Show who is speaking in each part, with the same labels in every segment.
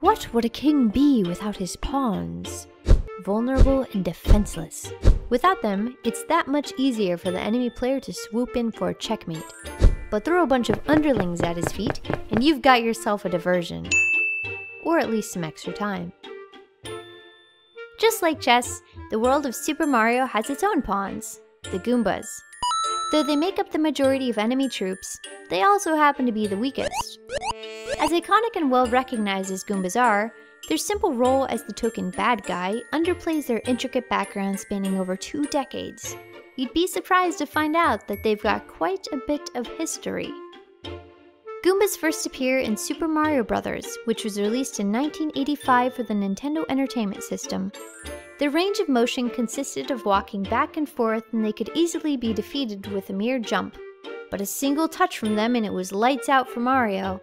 Speaker 1: What would a king be without his pawns? Vulnerable and defenseless. Without them, it's that much easier for the enemy player to swoop in for a checkmate. But throw a bunch of underlings at his feet, and you've got yourself a diversion. Or at least some extra time. Just like chess, the world of Super Mario has its own pawns, the Goombas. Though they make up the majority of enemy troops, they also happen to be the weakest. As iconic and well recognized as Goombas are, their simple role as the token bad guy underplays their intricate background spanning over 2 decades. You'd be surprised to find out that they've got quite a bit of history. Goombas first appear in Super Mario Bros., which was released in 1985 for the Nintendo Entertainment System. Their range of motion consisted of walking back and forth, and they could easily be defeated with a mere jump. But a single touch from them and it was lights out for Mario.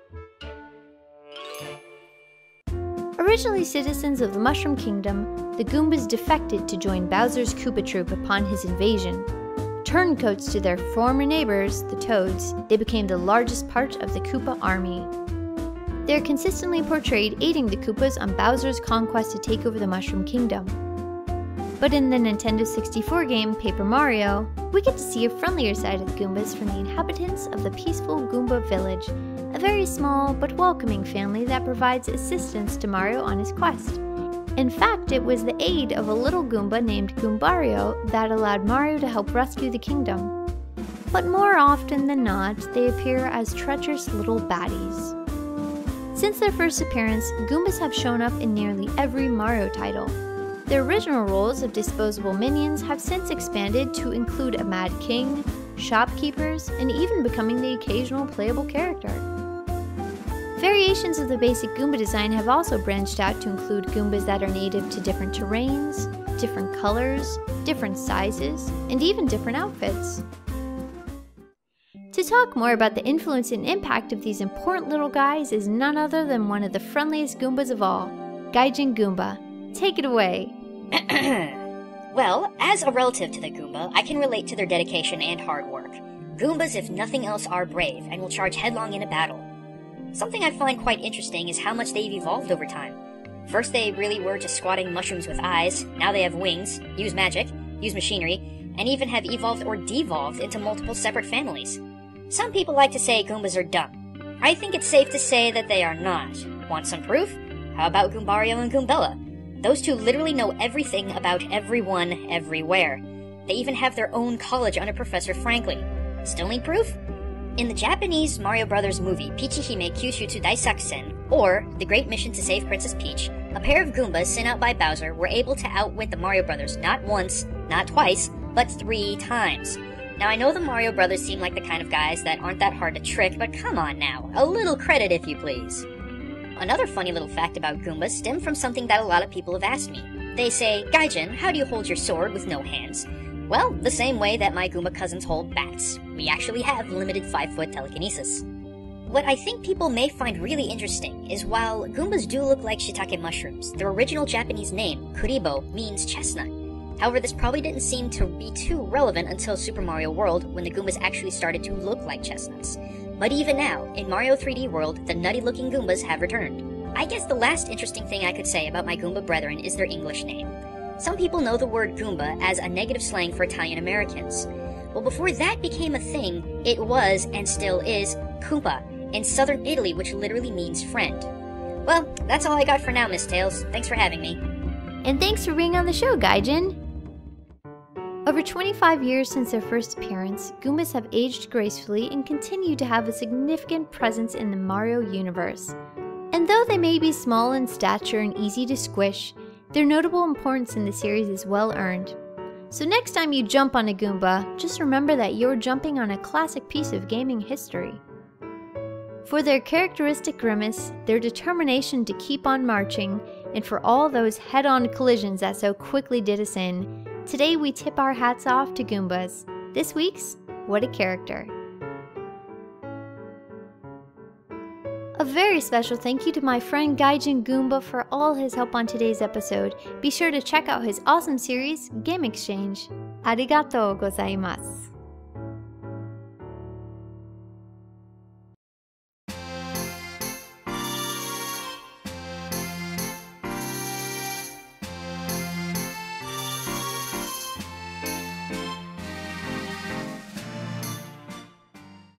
Speaker 1: Originally citizens of the Mushroom Kingdom, the Goombas defected to join Bowser's Koopa Troop upon his invasion. Turncoats to their former neighbors, the Toads, they became the largest part of the Koopa army. They are consistently portrayed aiding the Koopas on Bowser's conquest to take over the Mushroom Kingdom. But in the Nintendo 64 game Paper Mario, we get to see a friendlier side of the Goombas from the inhabitants of the peaceful Goomba village, a very small but welcoming family that provides assistance to Mario on his quest. In fact, it was the aid of a little Goomba named Goombario that allowed Mario to help rescue the kingdom. But more often than not, they appear as treacherous little baddies. Since their first appearance, Goombas have shown up in nearly every Mario title. Their original roles of disposable minions have since expanded to include a Mad King, shopkeepers, and even becoming the occasional playable character. Variations of the basic Goomba design have also branched out to include Goombas that are native to different terrains, different colors, different sizes, and even different outfits. To talk more about the influence and impact of these important little guys is none other than one of the friendliest Goombas of all, Gaijin Goomba. Take it away.
Speaker 2: Well, as a relative to the Goomba, I can relate to their dedication and hard work. Goombas, if nothing else, are brave and will charge headlong in a battle. Something I find quite interesting is how much they've evolved over time. First they really were just squatting mushrooms with eyes, now they have wings, use magic, use machinery, and even have evolved or devolved into multiple separate families. Some people like to say Goombas are dumb. I think it's safe to say that they are not. Want some proof? How about Goombario and Goombella? Those two literally know everything about everyone, everywhere. They even have their own college under Professor Franklin. Still need proof? In the Japanese Mario Bros. Movie Peachihime Kyushutsu Daisakusen, or The Great Mission to Save Princess Peach, a pair of Goombas sent out by Bowser were able to outwit the Mario Brothers not once, not twice, but 3 times. Now I know the Mario Brothers seem like the kind of guys that aren't that hard to trick, but come on now, a little credit if you please. Another funny little fact about Goombas stemmed from something that a lot of people have asked me. They say, Gaijin, how do you hold your sword with no hands? Well, the same way that my Goomba cousins hold bats. We actually have limited 5-foot telekinesis. What I think people may find really interesting is while Goombas do look like shiitake mushrooms, their original Japanese name, Kuribo, means chestnut. However, this probably didn't seem to be too relevant until Super Mario World when the Goombas actually started to look like chestnuts. But even now, in Mario 3D World, the nutty-looking Goombas have returned. I guess the last interesting thing I could say about my Goomba brethren is their English name. Some people know the word Goomba as a negative slang for Italian Americans. Well, before that became a thing, it was, and still is, Koopa, in southern Italy, which literally means friend. Well, that's all I got for now, Miss Tails. Thanks for having me.
Speaker 1: And thanks for being on the show, Gaijin! Over 25 years since their first appearance, Goombas have aged gracefully and continue to have a significant presence in the Mario universe. And though they may be small in stature and easy to squish, their notable importance in the series is well earned. So next time you jump on a Goomba, just remember that you're jumping on a classic piece of gaming history. For their characteristic grimace, their determination to keep on marching, and for all those head-on collisions that so quickly did us in, today we tip our hats off to Goombas. This week's What a Character. A very special thank you to my friend Gaijin Goomba for all his help on today's episode. Be sure to check out his awesome series, Game Exchange. Arigatou gozaimasu.